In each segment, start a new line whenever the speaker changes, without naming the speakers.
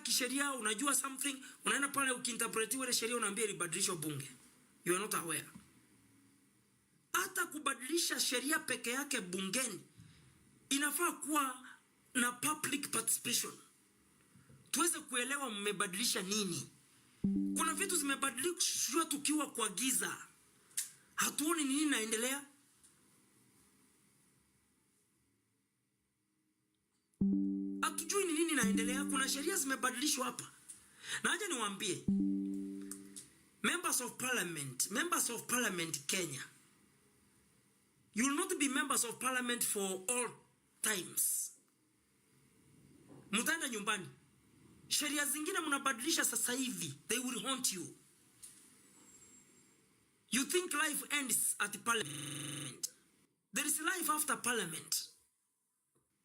kisheria, unajua something, unaenda pale ukiinterpretiwa ile sheria unaambia ilibadilishwa bunge. You are not aware. Hata kubadilisha sheria peke yake bungeni inafaa kuwa na public participation. Tuweze kuelewa mmebadilisha nini. Kuna vitu zimebadilishwa tukiwa kwa giza. Hatuoni nini inaendelea. Hatujui nini inaendelea. Kuna sheria zimebadilishwa hapa. Na haja niwaambie, members of parliament Kenya, you will not be members of parliament for all times. Mutaenda nyumbani. Sheria zingine mnabadilisha sasa hivi, they will haunt you. You think life ends at parliament. There is life after parliament.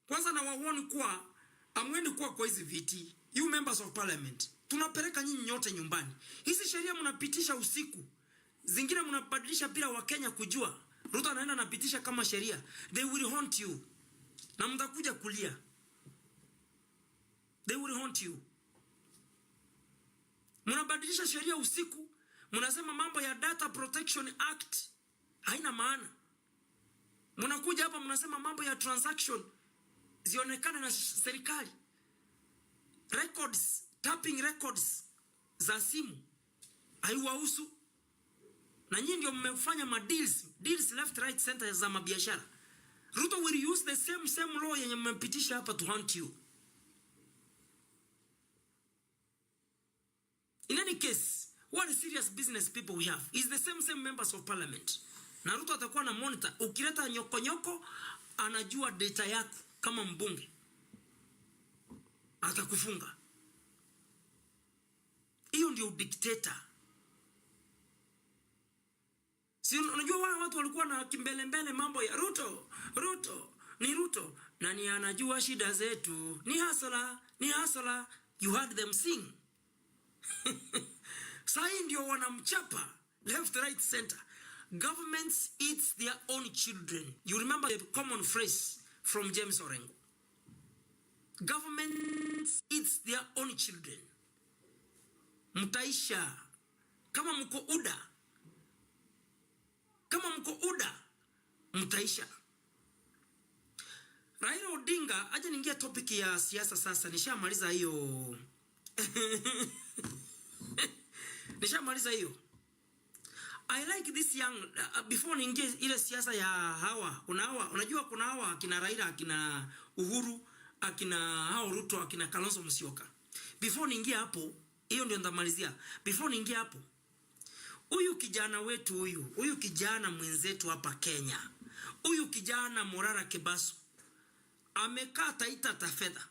Kwanza na waone kuwa amwendi kuwa kwa hizi viti. You members of parliament, tunapeleka nyinyi nyote nyumbani. Hizi sheria mnapitisha usiku, zingine mnabadilisha bila Wakenya kujua. Ruto anaenda anapitisha kama sheria. They will haunt you. Na mtakuja kulia. They will haunt you. Mnabadilisha sheria usiku, mnasema mambo ya Data Protection Act haina maana. Mnakuja hapa mnasema mambo ya transaction zionekane na serikali. Records, tapping records za simu haiwahusu. Na nyinyi ndio mmefanya deals left right center za mabiashara. Ruto will use the same law yenye mmepitisha hapa to hunt you. In any case, what serious business people we have is the same members of parliament. Na Ruto atakuwa na monitor. Ukileta nyoko anajua data yako kama mbunge. Atakufunga. Hiyo ndio dictator. Si unajua wale watu walikuwa na kimbelembele mambo ya Ruto. Nani anajua shida zetu? Ni hasala. You heard them sing. Sai ndio wanamchapa left right center. Governments eats their own children. You remember the common phrase from James Orengo. Governments eats their own children. Mtaisha kama mko UDA mtaisha. Raila Odinga, aje ningia topic ya siasa sasa. Nishamaliza hiyo. I like this young before ningie ile siasa ya hawa. Unajua kuna hawa akina Raila, akina Uhuru, akina hao Ruto, akina Kalonzo Musyoka. Before ningia hapo, hiyo ndio ndamalizia. Before ningia hapo, huyu kijana wetu huyu kijana mwenzetu hapa Kenya, huyu kijana Morara Kebaso amekaa Taita Taveta.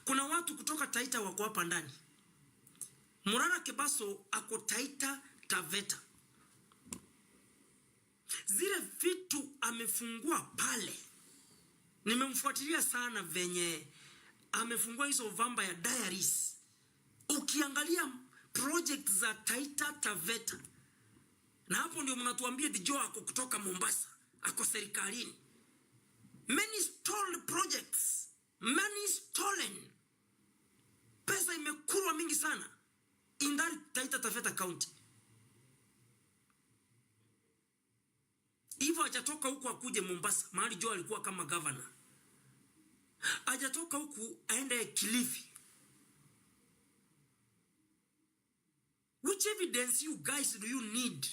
Kuna watu kutoka Taita wako hapa ndani. Morara Kebaso ako Taita Taveta. Zile vitu amefungua pale, nimemfuatilia sana venye amefungua hizo vamba ya diaries. Ukiangalia project za Taita Taveta, na hapo ndio mnatuambia Dijo ako kutoka Mombasa, ako serikalini. Many stolen projects, many stolen. Pesa imekulwa mingi sana in that Taita Taveta County. Hivyo hajatoka huku akuje Mombasa, mahali Joe alikuwa kama governor. Hajatoka huku aende Kilifi. Which evidence you guys do you need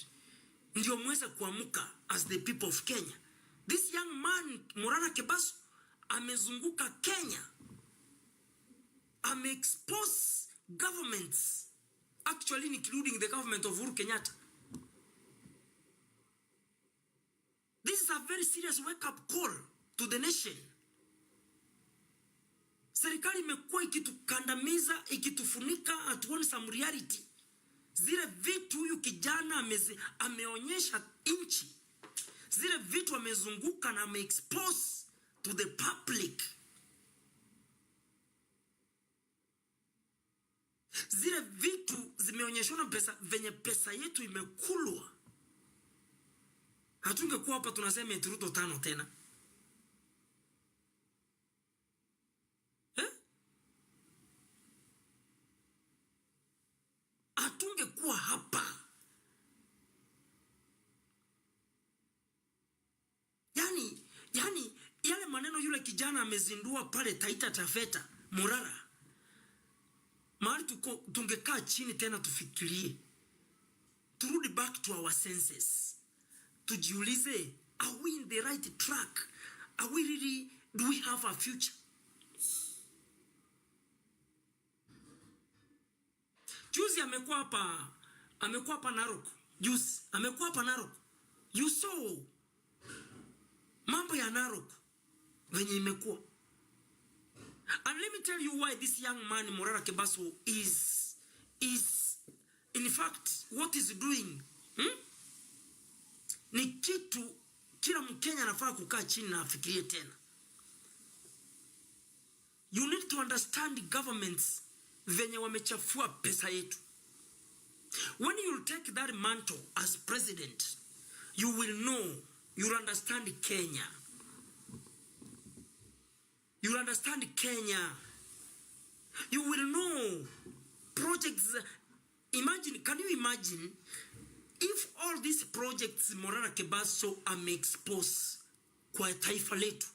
ndio mweze kuamuka as the people of Kenya? This young man Morara Kebaso amezunguka Kenya, expose governments, actually including the government of Uhuru Kenyatta. This is a very serious wake-up call to the nation. Serikali imekuwa ikitukandamiza, ikitufunika, hatuoni some reality. Zile vitu huyu kijana ameonyesha inchi. Zile vitu amezunguka na expose to the public. Zile vitu zimeonyeshana venye pesa yetu imekulwa. Hatungekuwa hapa tunasema Ruto 5 tena. yale maneno yule kijana amezindua pale Taita Taveta Murara, mahali tungekaa chini tena tufikirie, turudi back to our senses, tujiulize, are we in the right track? Are we really, do we have a future? Juzi amekuwa hapa Narok. Juzi amekuwa hapa Narok. You saw mambo ya Narok venye imekuwa. And let me tell you why this young man Morara Kebaso is in fact what is doing. Ni kitu kila Mkenya anafaa kukaa chini na afikirie tena. You need to understand the governments venye wamechafua pesa yetu. When you take that mantle as president, you will know, you'll understand Kenya. You'll understand Kenya. You will know projects. Imagine, can you imagine if all these projects Morara Kebaso expose kwa taifa letu,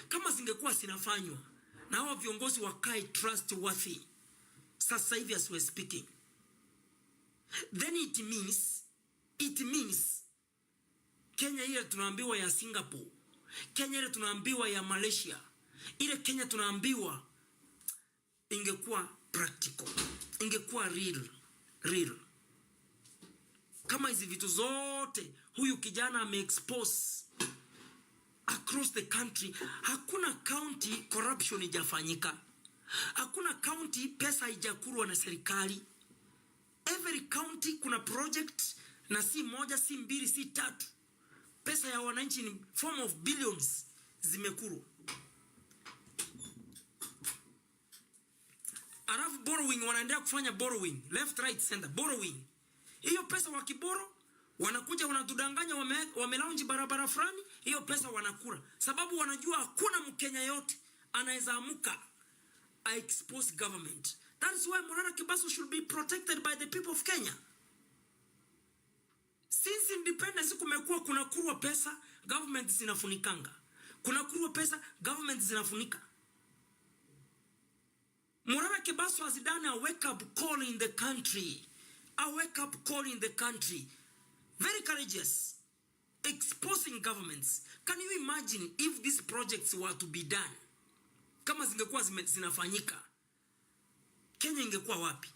kama zingekuwa sinafanywa na hao viongozi wakae trustworthy sasa hivi as we're speaking, then it means Kenya ile tunaambiwa ya Singapore, Kenya ile tunaambiwa ya Malaysia, ile Kenya tunaambiwa ingekuwa practical, ingekuwa real. Kama hizi vitu zote huyu kijana ameexpose across the country, hakuna county corruption ijafanyika, hakuna county pesa haijakurwa na serikali. Every county kuna project, na si moja, si mbili, si tatu. Pesa ya wananchi ni form of billions zimekurwa. Alafu borrowing, wanaendelea kufanya borrowing left right center, borrowing. Hiyo pesa wakiboro wanakuja wanatudanganya, wamelaunch barabara fulani, hiyo pesa wanakula, sababu wanajua hakuna Mkenya yote anaweza amuka I expose government. That is why Morara Kebaso should be protected by the people of Kenya. Since independence kumekuwa kuna kurwa pesa, government zinafunikanga. Kuna kurwa pesa, government zinafunika. Morara Kebaso has done a wake-up call in the country. A wake-up call in the country. Very courageous. Exposing governments. Can you imagine if these projects were to be done? Kama zingekuwa zinafanyika, Kenya ingekuwa wapi?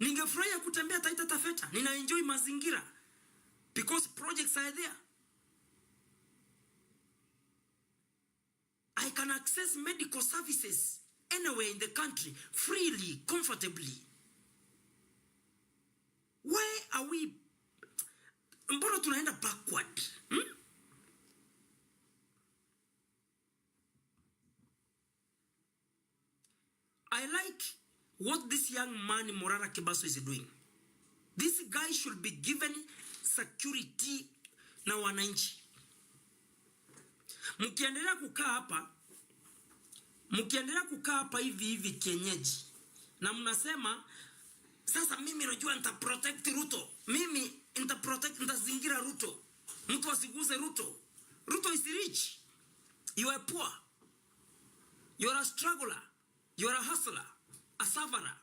Ningefurahia kutembea Taita Taveta. Nina enjoy mazingira because projects are there. I can access medical services anywhere in the country freely, comfortably. Why are we, mbona tunaenda backward? I like what this young man Morara Kebaso is doing. This guy should be given security na wananchi. Mkiendelea kukaa hapa hivi kienyeji, na mnasema sasa mimi najua nitaprotect Ruto. Mimi nitazingira Ruto. Mtu asiguze Ruto. Ruto is rich. You are poor. You are a struggler. You are a hustler, a sufferer.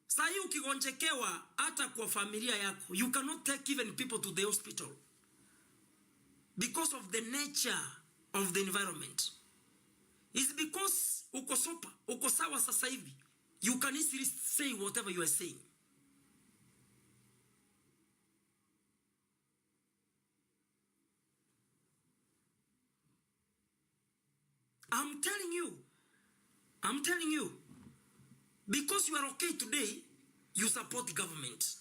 Sahi ukigonjekewa hata kwa familia yako, you cannot take even people to the hospital because of the nature of the environment. It's because uko sawa sasa hivi, you can easily say whatever you are saying. I'm telling you, because you are okay today, you support the government.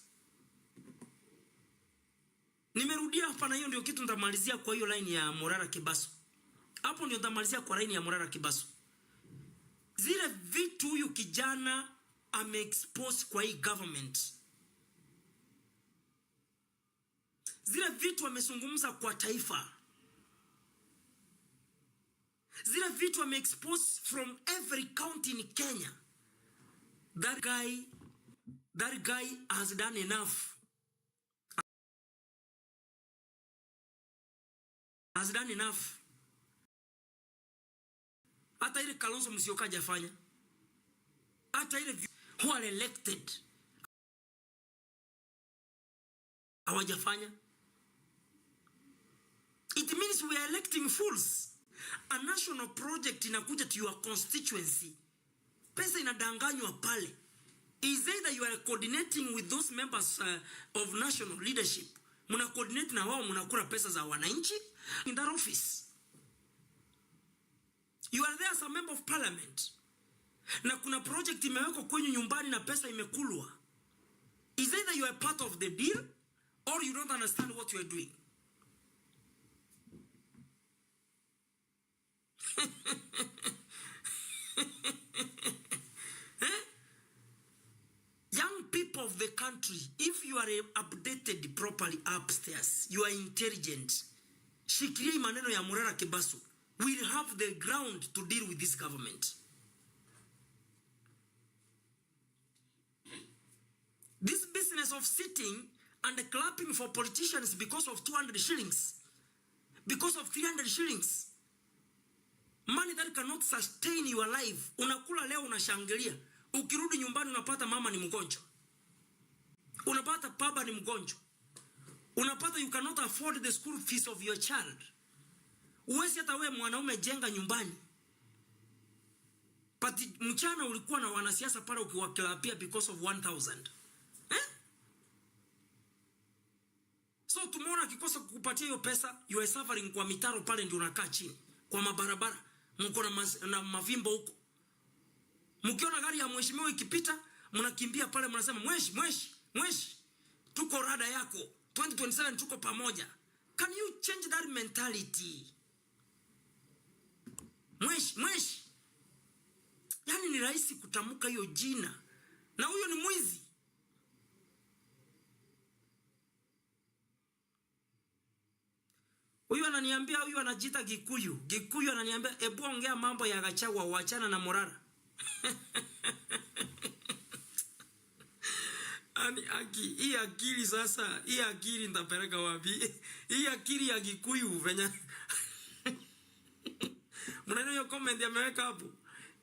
Nimerudia hapa, na hiyo ndio kitu nitamalizia kwa hiyo line ya Morara Kebaso. Hapo ndio nitamalizia kwa line ya Morara Kebaso. Zile vitu huyu kijana ameexpose kwa hii government, zile vitu amezungumza kwa taifa, zile vitu ameexpose from every county in Kenya, that guy has done enough. has done enough. Hata ile Kalonzo Musyoka hajafanya. Hata ile who are elected hawajafanya. It means we are electing fools. A national project inakuja to your constituency. Pesa inadanganywa pale. Is either you are coordinating with those members of national leadership. Muna coordinate na wao munakula pesa za wananchi in that office. You are there as a member of parliament. Na kuna project imewekwa kwenye nyumbani na pesa imekulwa. Is either you are part of the deal or you don't understand what you are doing. Young people of the country, if you are updated properly upstairs, you are intelligent. Shikilia maneno ya Murara Kebaso. We'll have the ground to deal with this government. This business of sitting and clapping for politicians because of 200 shillings, because of 300 shillings, money that cannot sustain your life. Unakula leo unashangilia. Ukirudi nyumbani unapata mama ni mgonjwa. Unapata baba ni mgonjwa. Unapata you cannot afford the school fees of your child. Uwezi hata wewe mwanaume jenga nyumbani. Pati mchana ulikuwa na wanasiasa pale ukiwakilapia because of 1000. So tomorrow akikosa kukupatia hiyo pesa, you are suffering kwa mitaro pale ndio unakaa chini. Kwa mabarabara, mko na mavimbo huko. Mkiona gari ya mheshimiwa ikipita, mnakimbia pale mnasema mweshi, tuko rada yako. 2027 tuko pamoja. Can you change that mentality? Mweshi. Yani ni rahisi kutamka hiyo jina. Na huyo ni mwizi. Huyu ananiambia, huyu anajiita Gikuyu. Gikuyu ananiambia, ebu ongea mambo ya Gachagua, wachana na Murara. Ani hii akili sasa, hii akili nitapeleka wapi? Hii akili ya Gikuyu venya. Mnaona hiyo comment ameweka hapo?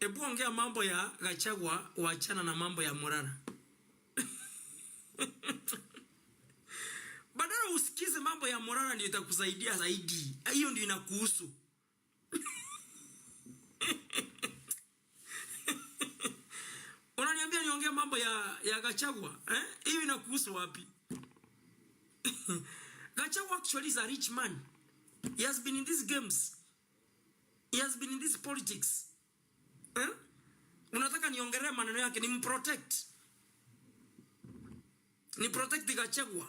Ebu ongea mambo ya Gachagua, wachana na mambo ya Murara. Badala usikize mambo ya Murara ndio itakusaidia zaidi. Hiyo ndio inakuhusu. Unaniambia niongee mambo ya Gachagua, hiyo inakuhusu wapi? Gachagua actually is a rich man. He has been in these games. He has been in this politics. Unataka niongelee maneno yake, ni protect. Ni protect Gachagua.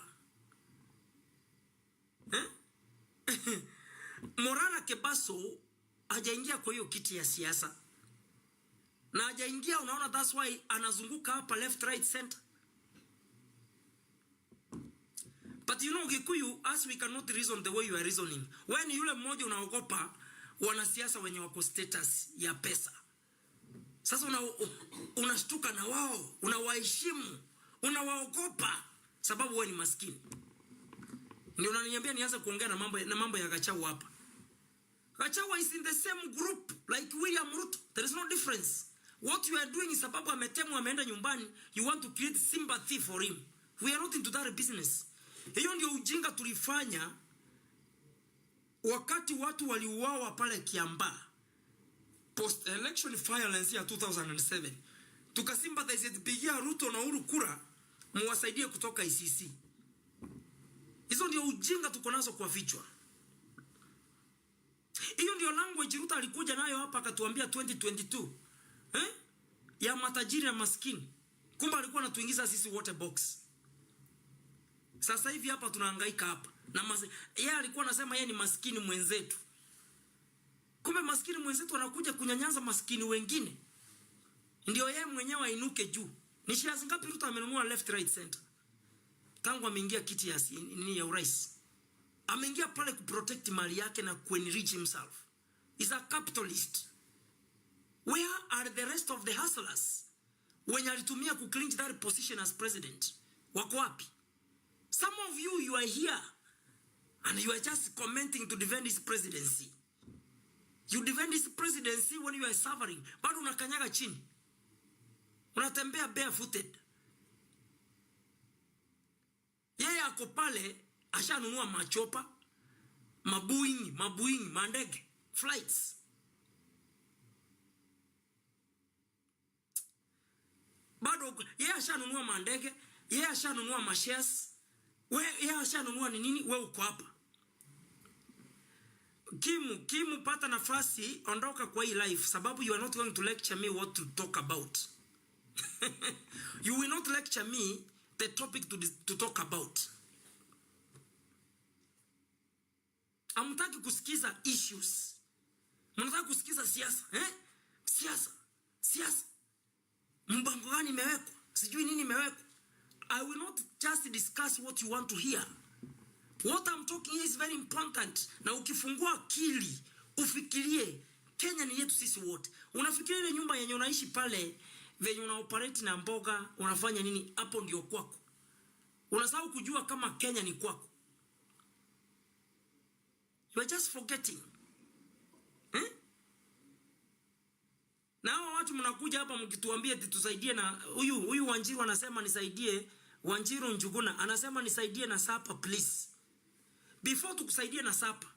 Murara Kebaso hajaingia kwa hiyo kiti ya siasa. Na hajaingia, unaona, that's why anazunguka hapa left right center. But you know Gikuyu, as we cannot reason the way you are reasoning. When yule mmoja unaogopa wanasiasa wenye wako status ya pesa. Sasa unashtuka na wao, unawaheshimu, unawaogopa sababu wewe ni maskini. Ndio unaniambia nianze kuongea na mambo ya Gachagua hapa. Gachagua is in the same group like William Ruto. There is no difference. What you are doing is sababu ametemwa ameenda nyumbani, you want to create sympathy for him. We are not into that business. Hiyo ndio ujinga tulifanya wakati watu waliuawa pale Kiambaa. Post election violence ya 2007. Tukasympathize tupigia Ruto na Uhuru kura muwasaidie kutoka ICC. Hizo ndio ujinga tuko nazo kwa vichwa. Hiyo ndio language Ruto alikuja nayo hapa akatuambia 2022. Ya matajiri na maskini. Kumbe alikuwa anatuingiza sisi wote box. Sasa hivi hapa tunahangaika hapa. Na yeye alikuwa anasema yeye ni maskini mwenzetu. Kumbe maskini mwenzetu anakuja kunyanyaza maskini wengine. Ndio yeye mwenyewe ainuke juu. Ni shares ngapi Ruto amenunua left right center? Tangu ameingia kiti ya urais. Ameingia pale kuprotect mali yake na kuenrich himself. He's a capitalist. Where are the rest of the hustlers? When alitumia kuclinch that position as president. Wako wapi? Some of you are here And you are just commenting to defend his presidency. You defend his presidency when you are suffering. Bado unakanyaga chini. Unatembea barefooted. Yeye ako pale ashanunua machopa, mabuing, mandege, flights. Bado yeye ashanunua mandege, yeye ashanunua mashares. Yeye ashanunua nini? Wewe uko hapa. Kimu pata nafasi, ondoka kwa hii life sababu you are not going to lecture me what to talk about. You will not lecture me the topic to talk about. Hamtaki kusikiza issues. Mnataka kusikiza siasa, Siasa. Mbango gani imewekwa? Sijui nini imewekwa. I will not just discuss what you want to hear. What I'm talking here is very important. Na ukifungua akili, ufikirie Kenya ni yetu sisi wote. Unafikiria ile nyumba yenye unaishi pale, venye una operate na mboga, unafanya nini? Hapo ndio kwako. Unasahau kujua kama Kenya ni kwako. You are just forgetting. Na hao watu mnakuja hapa mkituambia eti tusaidie na huyu Wanjiru anasema nisaidie, Wanjiru Njuguna anasema nisaidie na sapa please. Before tukusaidie na sapa,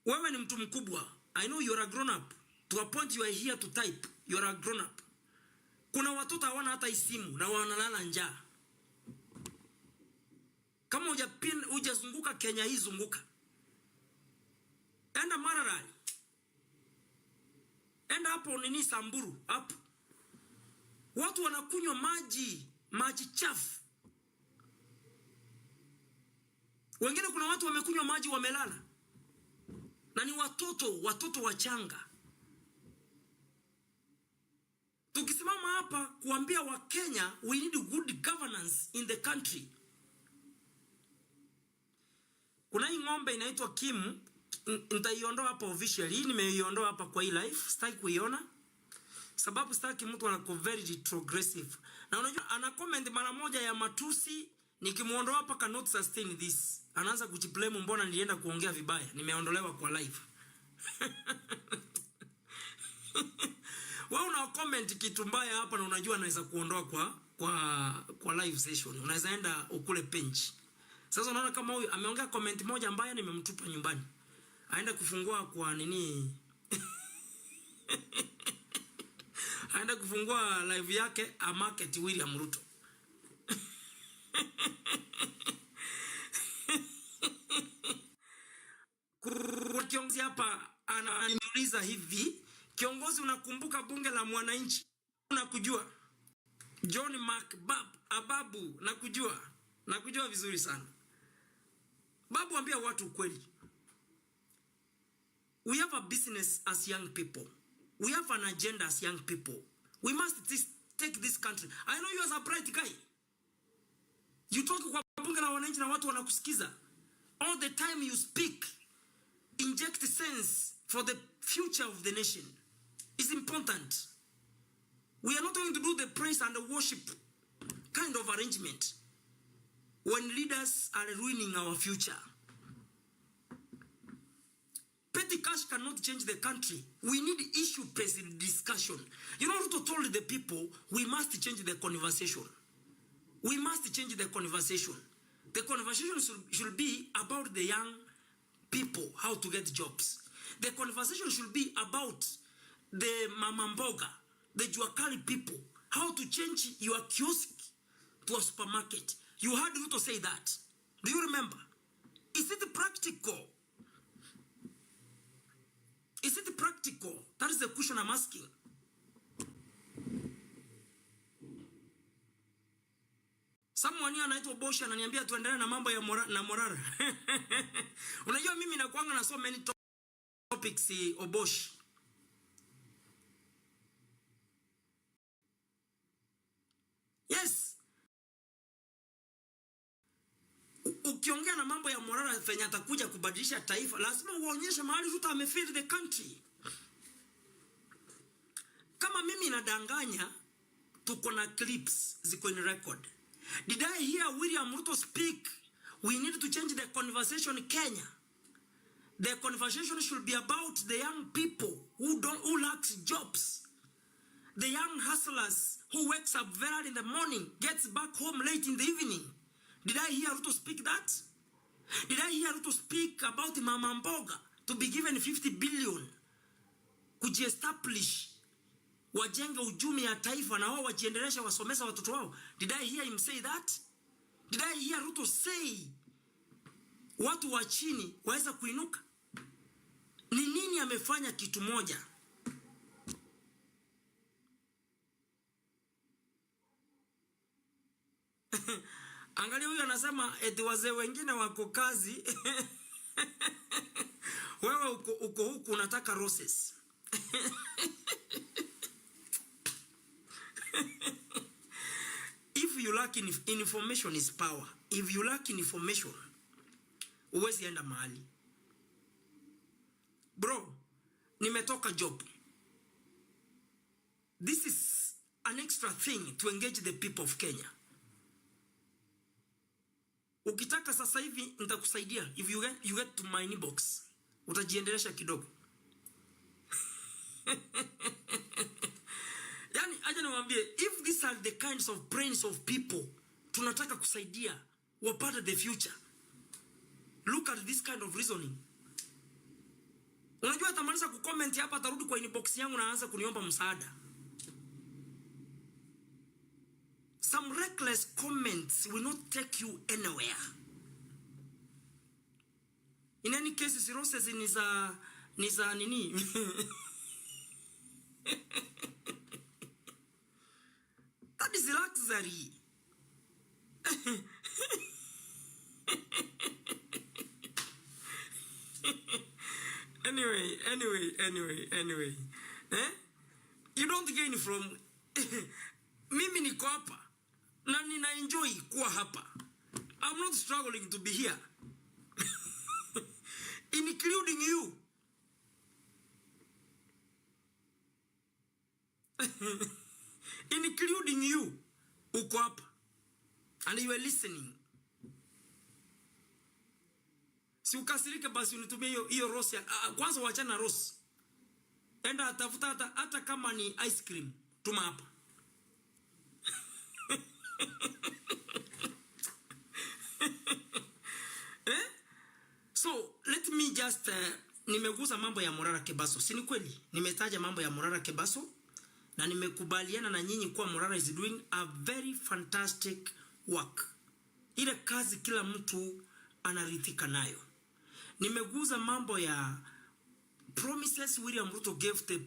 wewe ni mtu mkubwa. I know you are a grown up. To a point you are here to type. You are a grown up. Kuna watoto hawana hata isimu na wanalala njaa. Kama hujazunguka Kenya hii zunguka. Enda Maralal. Enda hapo nini Samburu hapo. Watu wanakunywa maji chafu. Wengine kuna watu wamekunywa maji wamelala. Na ni watoto wachanga. Tukisimama hapa kuambia wa Kenya we need good governance in the country. Kuna hii ng'ombe inaitwa Kim, nitaiondoa hapa officially. Hii nimeiondoa hapa kwa hii live, sitaki kuiona. Sababu sitaki mtu anako very retrogressive. Na unajua ana comment mara moja ya matusi, nikimuondoa hapa cannot sustain this. Anaanza kujiblame mbona nilienda kuongea vibaya. Nimeondolewa kwa live. Wewe una comment kitu mbaya hapa na unajua anaweza kuondoa kwa live session. Unaweza enda ukule bench. Sasa unaona kama huyu ameongea comment moja mbaya nimemtupa nyumbani. Aenda kufungua kwa nini? Aenda kufungua live yake a market William Ruto. Kiongozi hapa ananiuliza hivi, kiongozi unakumbuka bunge la mwananchi? Unakujua? John Ababu nakujua vizuri sana. Babu ambia watu kweli. We have a business as young people. We have an agenda as young people. We must take this country. I know you as a bright guy. You talk kwa bunge la wananchi na watu wanakusikiza. All the time you speak, inject sense for the future of the nation. It's important. We are not going to do the praise and the worship kind of arrangement when leaders are ruining our future. Petty cash cannot change the country. We need issue-based discussion. You know, Ruto told the people, we must change the conversation. We must change the conversation. The conversation should be about the young people, how to get jobs. The conversation should be about the mamamboga, the Juakali people, how to change your kiosk to a supermarket. You heard Ruto say that. Do you remember? Is it practical? Is it practical? That is the question I'm asking. Someone here anaitwa Bosch ananiambia tuendelee na mambo ya morara. Unajua mimi nakuanga na so many topics Obosh. Yes. Ukiongea na mambo ya morara fenya atakuja kubadilisha taifa, lazima uonyeshe mahali Ruto amefail the country. Kama mimi nadanganya, tuko na clips ziko in record. Did I hear William Ruto speak We need to change the conversation in Kenya. The conversation should be about the young people who lacks jobs. The young hustlers who wakes up very early in the morning, gets back home late in the evening. Did I hear Ruto speak that? Did I hear Ruto speak about Mama Mboga to be given 50 billion? Kujiestablish, wajenge uchumi ya taifa na wao wajiendelesha wasomesha watoto wao. Did I hear him say that? Did I hear Ruto say watu wa chini waweza kuinuka? Ni nini amefanya kitu moja? Angalia huyu anasema eti wazee wengine wako kazi. Wewe uko huku unataka roses. If you lack information is power. If you lack information, uwezi enda mahali. Bro, nimetoka job. This is an extra thing to engage the people of Kenya. Ukitaka sasa hivi nitakusaidia. If you get to my inbox, utajiendelesha kidogo. Yani aje niwaambie, if these are the kinds of brains of people tunataka kusaidia wapate the future, look at this kind of reasoning. Unajua atamaliza kucomment hapa, atarudi kwa inbox yangu na aanza kuniomba msaada. Some reckless comments will not take you anywhere. In any case, cirrhosis ni za nini? That is luxury. Anyway. You don't gain from mimi niko hapa na nina enjoy kuwa hapa. I'm not struggling to be here. Including you. Including you. Uko hapa. And you are listening. Si ukasirike basi unitumie hiyo rose. Kwanza waachana na rose. Enda atafuta hata kama ni ice cream. Tuma hapa. So let me just nimeguza mambo ya Morara Kebaso. Si ni kweli? Nimetaja mambo ya Morara Kebaso na nimekubaliana na nyinyi kuwa Morara is doing a very fantastic work. Ile kazi kila mtu anarithika nayo. Nimeguza mambo ya promises William Ruto gave to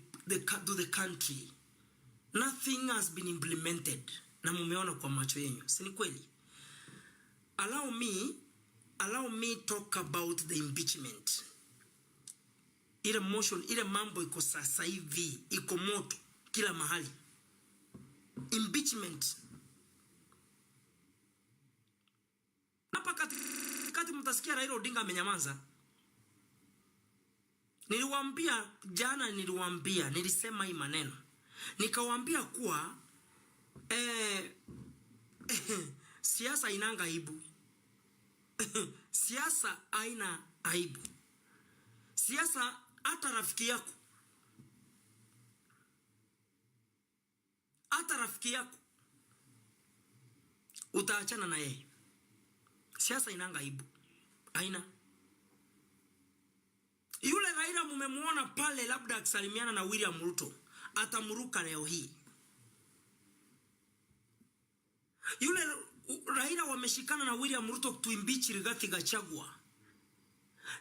the country. Nothing has been implemented. Na mumeona kwa macho yenu. Si ni kweli? Allow me talk about the impeachment. Ile motion, ile mambo iko sasa hivi, iko moto kila mahali. Impeachment. Hapa kati mtasikia Raila Odinga amenyamaza. Niliwaambia jana, nilisema hii maneno. Nikawaambia kuwa siasa inanga aibu. Siasa haina aibu. Siasa hata rafiki yako utaachana na yeye. Siasa inanga aibu. Haina. Yule Raila mumemuona pale labda akisalimiana na William Ruto, atamuruka leo hii. Yule Raila wameshikana na William Ruto tuimbichi Rigathi Gachagua.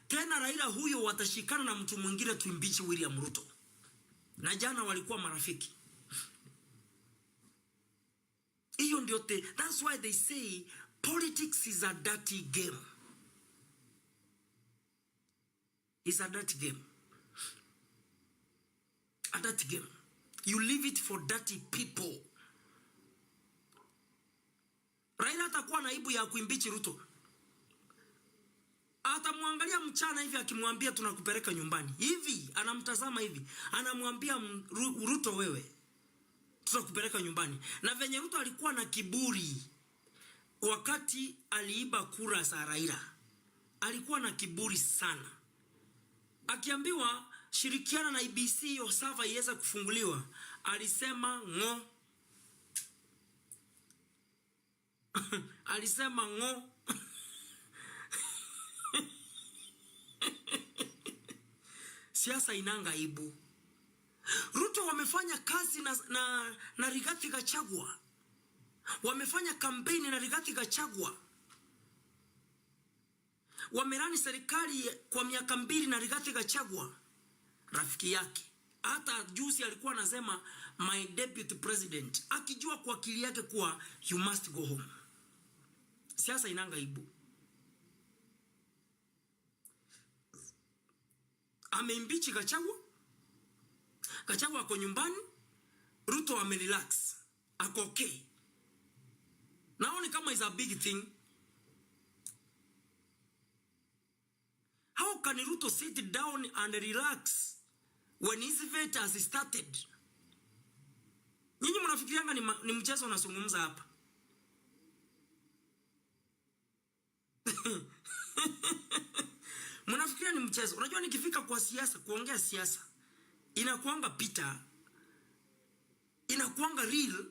Tena Raila huyo watashikana na mtu mwingine tuimbichi William Ruto. Na jana walikuwa marafiki. Hiyo ndio that's why they say politics is a dirty game. It's a dirty game. A dirty game. You leave it for dirty people. Raila atakuwa na aibu ya kuimbichi Ruto. Atamwangalia mchana hivi akimwambia tunakupeleka nyumbani. Hivi anamtazama hivi, anamwambia Ruto, wewe tutakupeleka nyumbani. Na venye Ruto alikuwa na kiburi, wakati aliiba kura za Raila, alikuwa na kiburi sana. Akiambiwa shirikiana na IBC hiyo server iweze kufunguliwa, alisema ngo. Alisema ngo. Siasa inanga aibu. Ruto wamefanya kazi na Rigathi Gachagua. Wamefanya kampeni na Rigathi Gachagua. Wamerani serikali kwa miaka 2 na Rigathi Gachagua, rafiki yake. Hata juzi alikuwa anasema my deputy president, akijua kwa akili yake kuwa you must go home. Siasa inanga aibu. Ameimbichi Gachagua. Gachagua ako nyumbani, Ruto amerelax, ako okay. Naoni kama is a big thing. How can Ruto sit down and relax when his vet has started? Nyinyi mnafikirianga ni mchezo unazungumza hapa? Mnafikiria ni mchezo? Unajua nikifika kwa siasa, kuongea siasa, inakuanga pita, inakuanga real.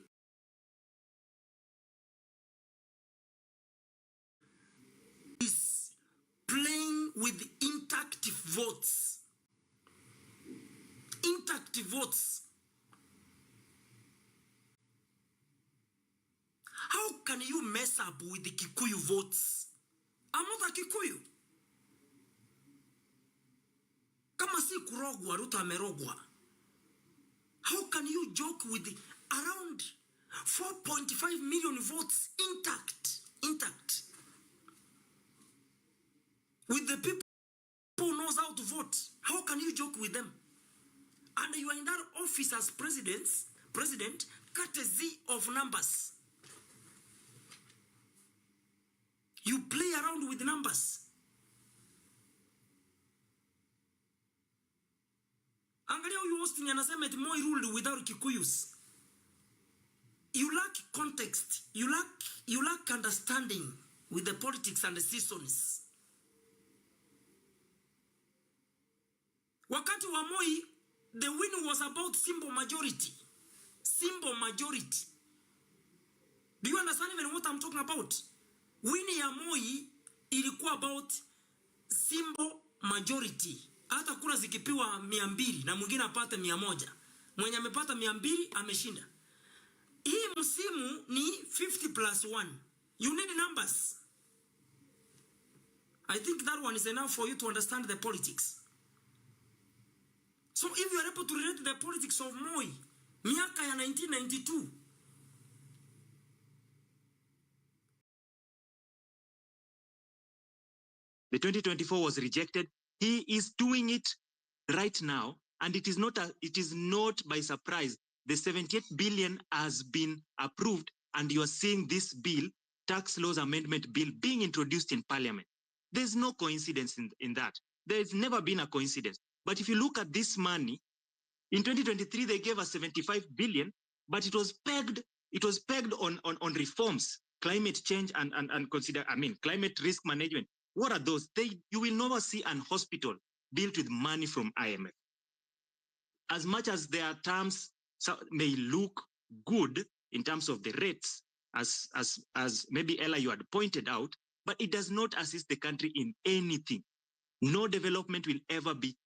Is playing with intact votes. Intact votes. How can you mess up with the Kikuyu votes? I'm not a Kikuyu. Kama si kurogwa, Ruto amerogwa. How can you joke with the around 4.5 million votes intact? Intact. With the people who knows how to vote. How can you joke with them? And you are in that office as president, courtesy of numbers. You play around with numbers. Angalia huyu hosting anasema eti Moi ruled without Kikuyus. You lack context. You lack understanding with the politics and the seasons. Wakati wa Moi, the win was about simple majority. Simple majority. Do you understand even what I'm talking about? Win ya Moi ilikuwa about simple majority. Hata kura zikipiwa 200 na mwingine apate 100. Mwenye amepata 200 ameshinda. Hii msimu ni 50+1. You need numbers. I think that one is enough for you to understand the politics. So if you are able to relate the politics of Moi, miaka ya 1992,
the 2024 was rejected. He is doing it right now, and it is not by surprise. The 78 billion has been approved, and you are seeing this bill, tax laws amendment bill, being introduced in parliament. There's no coincidence in that. There's never been a coincidence. But if you look at this money, in 2023 they gave us 75 billion, but it was pegged on reforms, climate change and climate risk management. What are those? You will never see an hospital built with money from IMF. As much as their terms may look good in terms of the rates, as maybe Ella you had pointed out, but it does not assist the country in anything. No development will ever be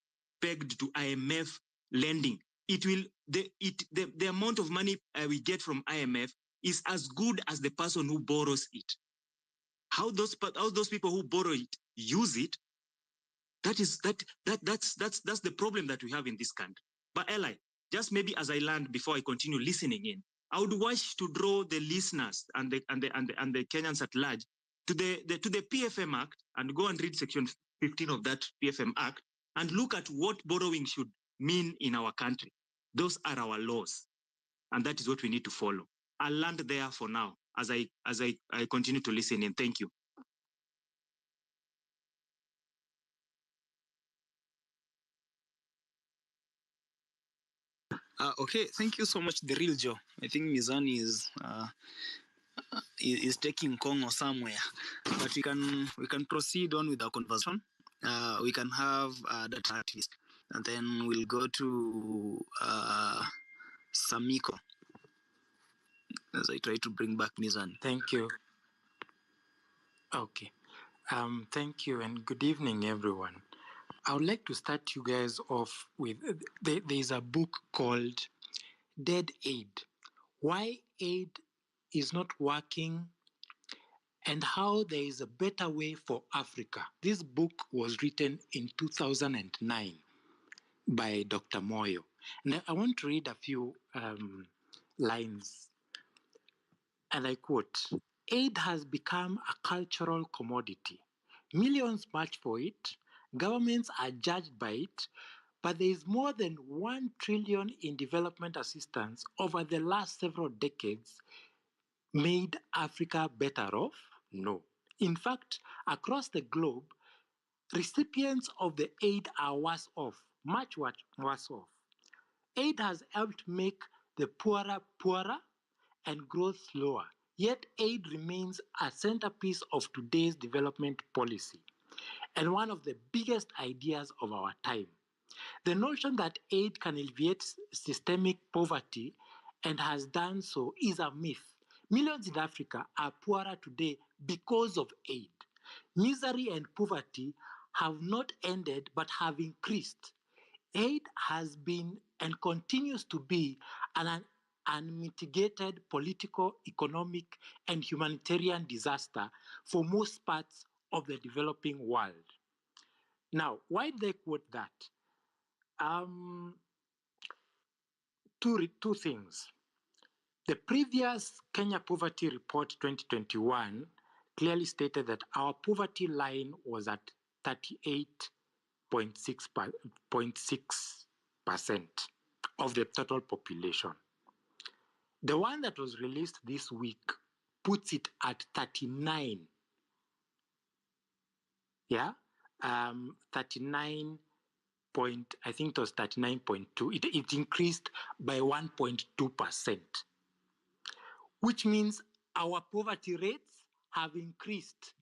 pegged to IMF lending. The amount of money we get from IMF is as good as the person who borrows it. How those people who borrow it use it, that's the problem that we have in this country. But Eli, just maybe as I land before I continue listening in, I would wish to draw the listeners and the Kenyans at large to the PFM Act and go and read section 15 of that PFM Act and look at what borrowing should mean in our country. Those are our laws, and that is what we need to follow. I'll land there for now as I continue to listen in. Thank you.
Okay, thank you so much, The Real Joe. I think Mizani is is taking Congo somewhere. But we can proceed on with our conversation. We can have data activist, and then we'll go to Samiko as I try to bring back Nizan.
Thank you. Okay. Thank you and good evening, everyone. I would like to start you guys off with there's a book called Dead Aid. Why Aid is Not Working and How There is a Better Way for Africa. This book was written in 2009 by Dr. Moyo. And I want to read a few lines. And I quote, "Aid has become a cultural commodity. Millions march for it. Governments are judged by it. But there is more than 1 trillion in development assistance over the last several decades. Made Africa better off? No. In fact, across the globe, recipients of the aid are worse off, much worse off. Aid has helped make the poorer and growth slower. Yet aid remains a centerpiece of today's development policy and one of the biggest ideas of our time. The notion that aid can alleviate systemic poverty and has done so is a myth. Millions in Africa are poorer today because of aid. Misery and poverty have not ended but have increased. Aid has been and continues to be an unmitigated political, economic, and humanitarian disaster for most parts of the developing world. Now, why did they quote that? Two things. The previous Kenya Poverty Report 2021 clearly stated that our poverty line was at 38.6% of the total population. The one that was released this week puts it at 39. Yeah, 39 point, I think it was 39.2. It increased by 1.2%, which means our poverty rates have increased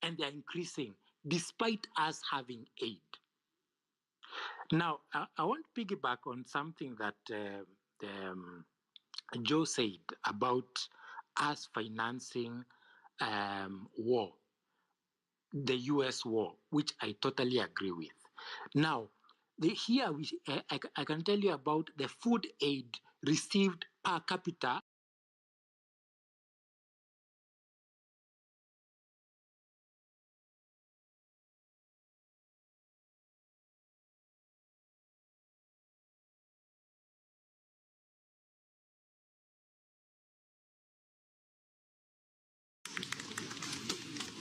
and they're increasing despite us having aid. Now, I want to piggyback on something that Joe said about us financing war, the US war, which I totally agree with. Now, here I can tell you about the food aid received per capita.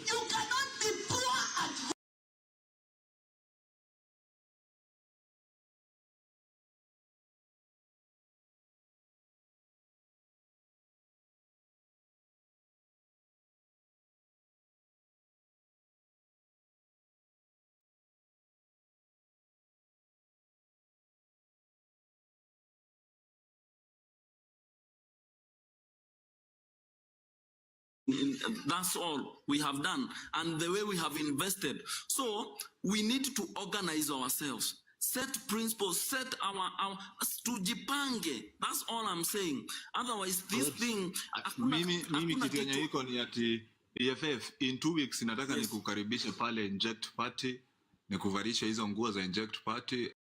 You cannot be poor at home. That's all we have done and the way we have invested. So we need to organize ourselves, set principles, set our tujipange. That's all I'm saying. Otherwise this thing
mimi kitu yenye iko ni ati EFF in 2 weeks nataka nikukaribishe pale Inject Party, nikuvalisha hizo nguo za Inject Party,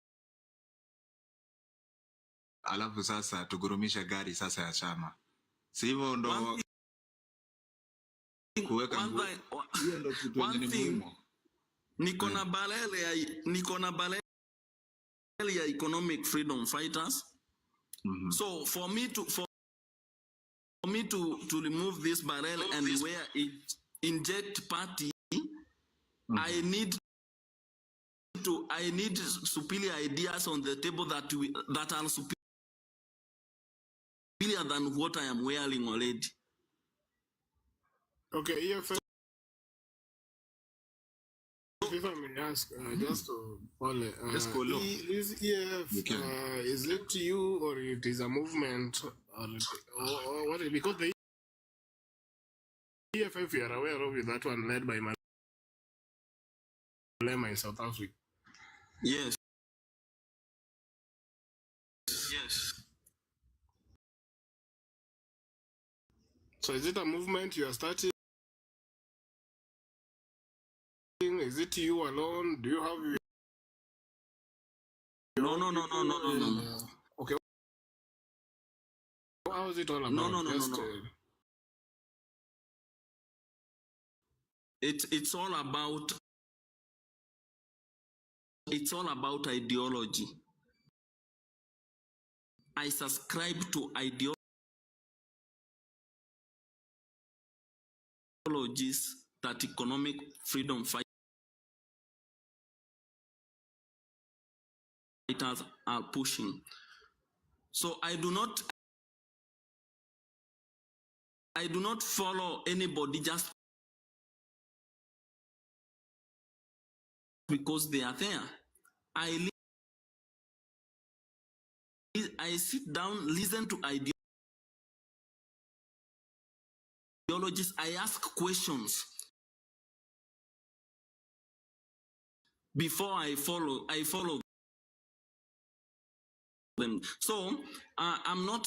alafu sasa tugurumisha gari sasa ya chama. Si hivyo ndo kuweka nguo. Hiyo ndo kitu yenye ni muhimu.
Niko na balele ya economic freedom fighters. So for me to remove this barrel and where it Inject Party, I need superior ideas on the table that are superior than what I am wearing already.
Okay, if I may ask, just to follow, is EF, is it you or it is a movement or what? Because they EFF, you are aware of that one led by Malema in South Africa.
Yes. Yes.
So is it a movement you are starting? Is it you alone? Do you have
No.
Okay. How is it all about?
No. It's all about ideology. I subscribe to ideologies that economic freedom fighters are pushing. So I do not follow anybody just because they are there. I sit down, listen to ideologies. I ask questions before I follow them. So I'm not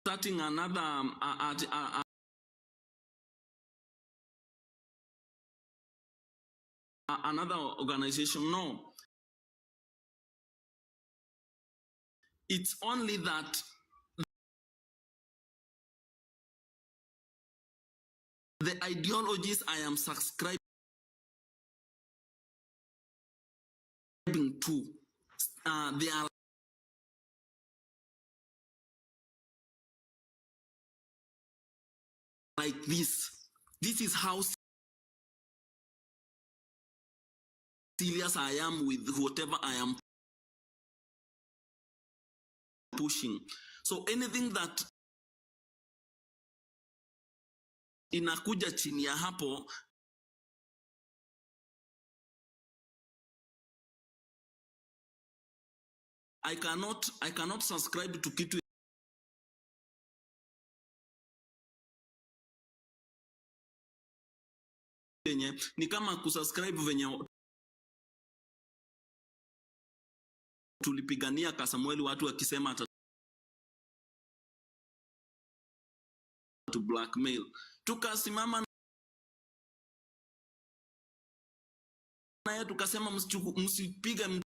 starting another another organization. No. It's only that the ideologies I am subscribing to, they are like this. This is how serious I am with whatever I am pushing. So anything that inakuja chini ya hapo, I cannot subscribe to kitu yenye ni kama kusubscribe venye tulipigania Kasamueli, watu wakisema to blackmail, tukasimama naye tukasema msipige mtu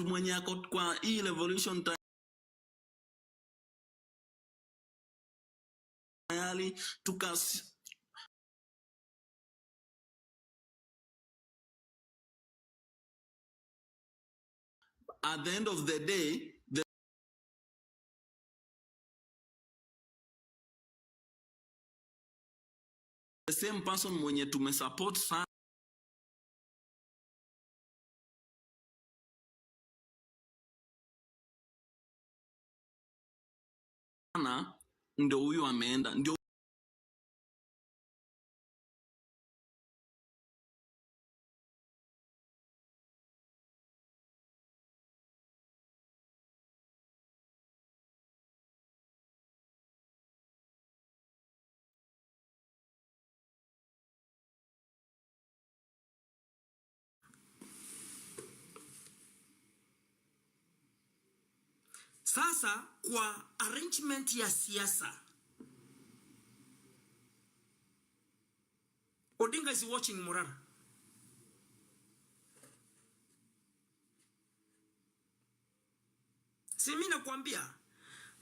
mwenye ako kwa hii revolution tayari at the end of the day, the same person mwenye tumesupport sana ndio huyu ameenda, ndio
sasa kwa arrangement ya siasa. Odinga is watching Murara. Si mimi nakwambia,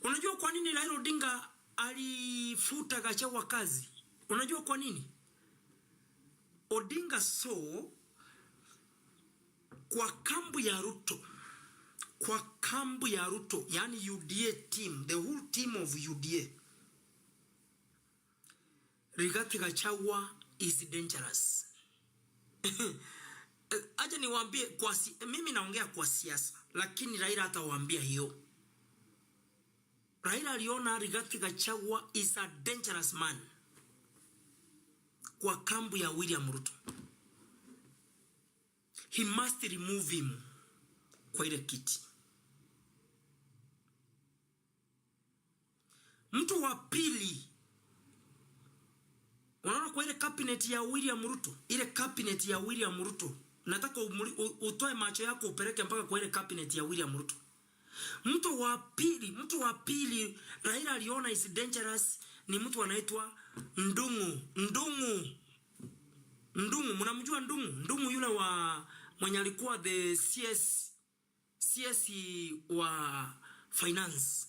unajua kwa nini Raila Odinga alifuta Gachagua kazi? Unajua kwa nini? Odinga kwa kambu ya Ruto, yani UDA team, the whole team of UDA, Rigathi Gachagua is dangerous. Acha niwaambie mimi naongea kwa siasa, lakini Raila atawaambia hiyo. Raila aliona Rigathi Gachagua is a dangerous man kwa kambu ya William Ruto. He must remove him kwa ile kiti. Mtu wa pili, unaona kwa ile cabinet ya William Ruto, ile cabinet ya William Ruto, nataka utoe macho yako upeleke mpaka kwa ile cabinet ya William Ruto. Mtu wa pili Raila aliona is dangerous ni mtu anaitwa Ndungu. Mnamjua Ndungu yule wa mwenye alikuwa the CS wa finance.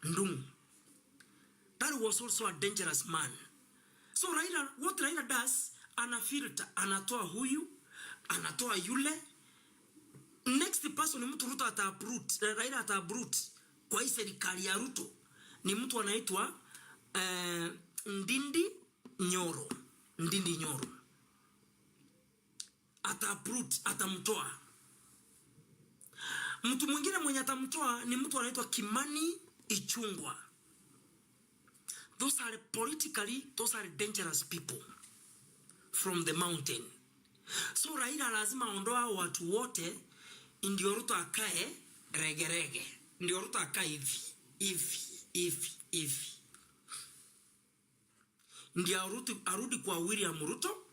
Ndungu. That was also a dangerous man. So Raila, what Raila does, ana filter, anatoa huyu, anatoa yule. Next person ni mtu Ruto ata-uproot, Raila ata-uproot kwa hii serikali ya Ruto. Ni mtu anaitwa Ndindi Nyoro. Ata-uproot, atamtoa. Mtu mwingine mwenye atamtoa ni mtu anaitwa Kimani Ichung'wah. Those are dangerous people from the mountain. So Raila lazima aondoa watu wote ndio Ruto akae regerege. Ndio Ruto akae hivi. Ndio Ruto arudi kwa William Ruto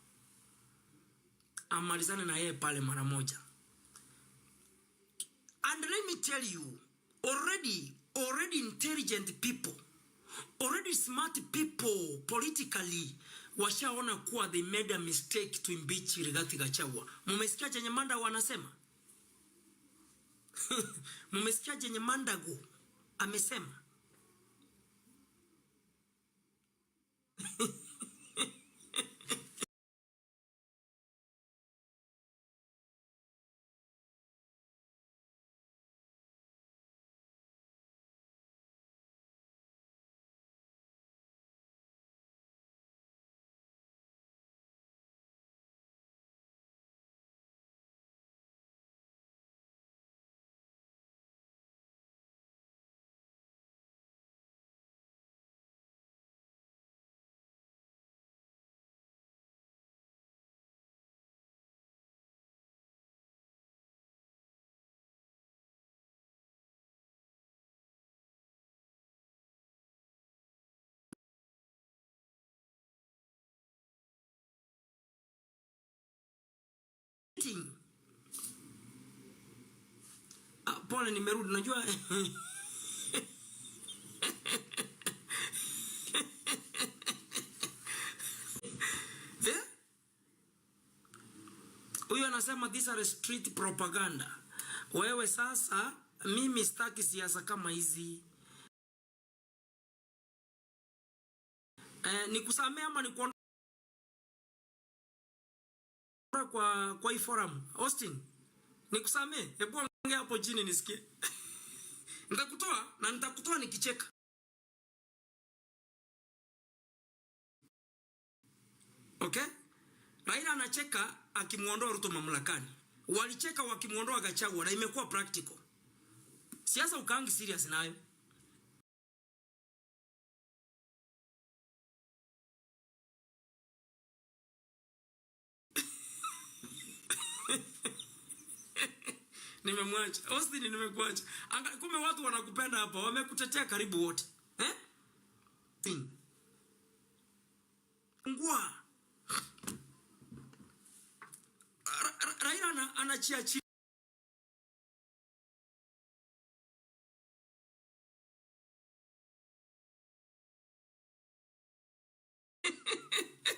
amalizane na yeye pale mara moja. And let me tell you, already intelligent people, already smart people politically washaona kuwa they made a mistake to impeach Rigathi Gachagua. Mumesikia chenye Manda wanasema? Mumesikia chenye Mandago amesema? Pole nimerudi najua. Huyu anasema these are street propaganda. Wewe sasa mimi sitaki siasa kama hizi. Nikusamea ama nikuondoa kwa hii forum? Austin, nikusamee? Hebu ongea hapo chini nisikie. Nitakutoa nikicheka. Okay? Raila anacheka akimuondoa Ruto mamlakani. Walicheka wakimuondoa Gachagua na imekuwa practical. Siasa ukaangi serious nayo. Nimemwacha. Austin nimekuacha. Kumbe watu wanakupenda hapa, wamekutetea karibu wote. Ngua. Raila anachia chini.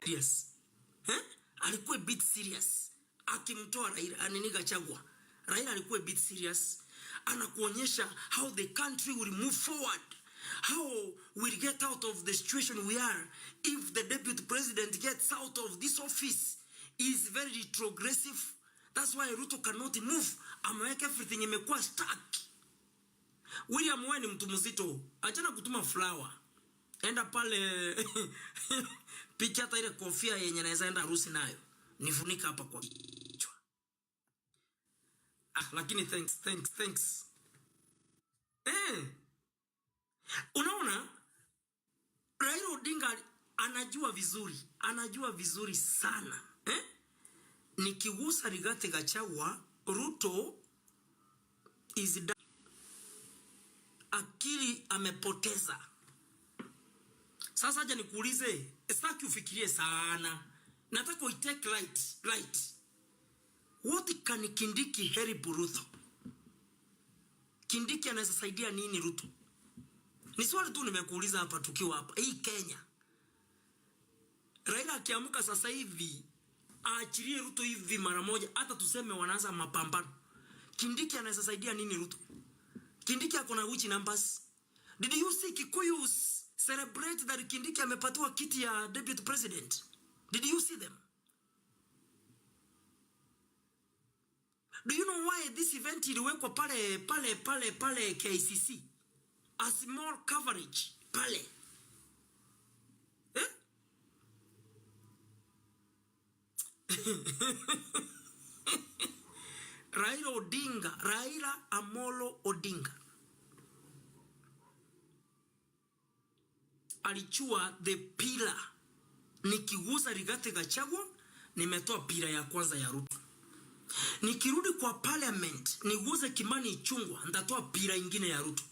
Yes. Alikuwa bit serious. Akimtoa Raila anini Gachagua. Raila alikuwa bit serious. Anakuonyesha how the country will move forward. How we'll get out of the situation we are if the deputy president gets out of this office. Is very retrogressive. That's why Ruto cannot move. Ameweka everything imekuwa stuck. William wewe ni mtu mzito. Achana kutuma flower. Enda pale picha hata ile kofia yenye naweza enda harusi nayo. Nifunika hapa kwa kichwa. Lakini thanks. Unaona? Raila Odinga anajua vizuri sana. Nikigusa Rigathi Gachagua, Ruto is akili amepoteza. Sasa acha nikuulize, sitaki ufikirie sana. Nataka uitake light. What can Kindiki help Ruto? Kindiki anaweza saidia nini Ruto? Ni swali tu nimekuuliza hapa tukiwa hapa. Hii Kenya. Raila akiamka sasa hivi aachilie Ruto hivi mara moja, hata tuseme wanaanza mapambano. Kindiki anaweza saidia nini Ruto? Kindiki akona which numbers? Did you see Kikuyus celebrate that Kindiki amepatiwa kiti ya deputy president? Did you see them? Do you know why this event iliwekwa pale KCC? A small coverage pale. Eh? Raila Amolo Odinga alichua the pillar. Nikigusa Rigathi Gachagua, nimetoa pillar ya kwanza ya Ruto. Nikirudi kwa parliament, niguze Kimani Ichung'wah, ndatoa pillar ingine ya Ruto.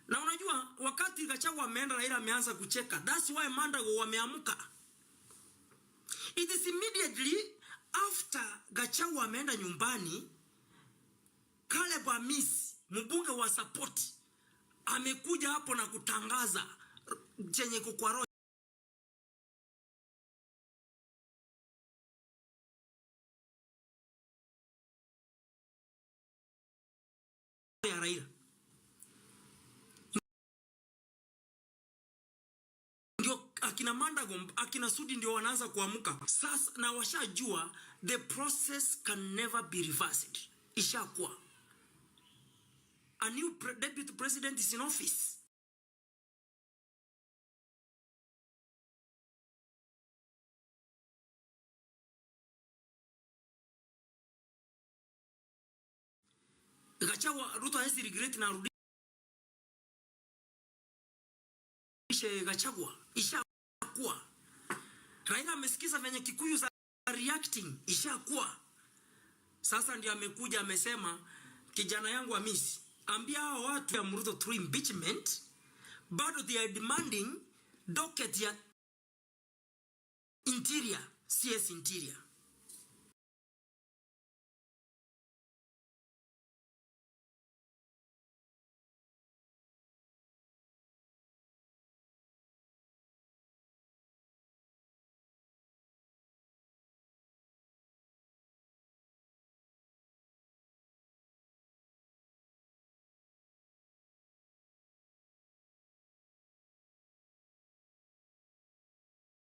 Na unajua wakati Gachagua ameenda, Raila ameanza kucheka. That's why Mandago wameamuka. It is immediately after Gachagua ameenda nyumbani, Caleb Amisi, mbunge wa support, amekuja hapo na kutangaza chenye kwa roho ya Raila. Ndio akina Mandago, akina Sudi ndio wanaanza kuamuka. Sasa na washajua the process can never be reversed. Ishakuwa. A new deputy president is in office. Gachagua, Ruto hasi regret na rudishe Gachagua. Ishakuwa. Raila amesikiza venye Kikuyu za reacting. Ishakuwa. Sasa ndio amekuja amesema, kijana yangu Amisi, ambia hao watu ya Ruto through impeachment, bado they are demanding docket ya interior, CS interior.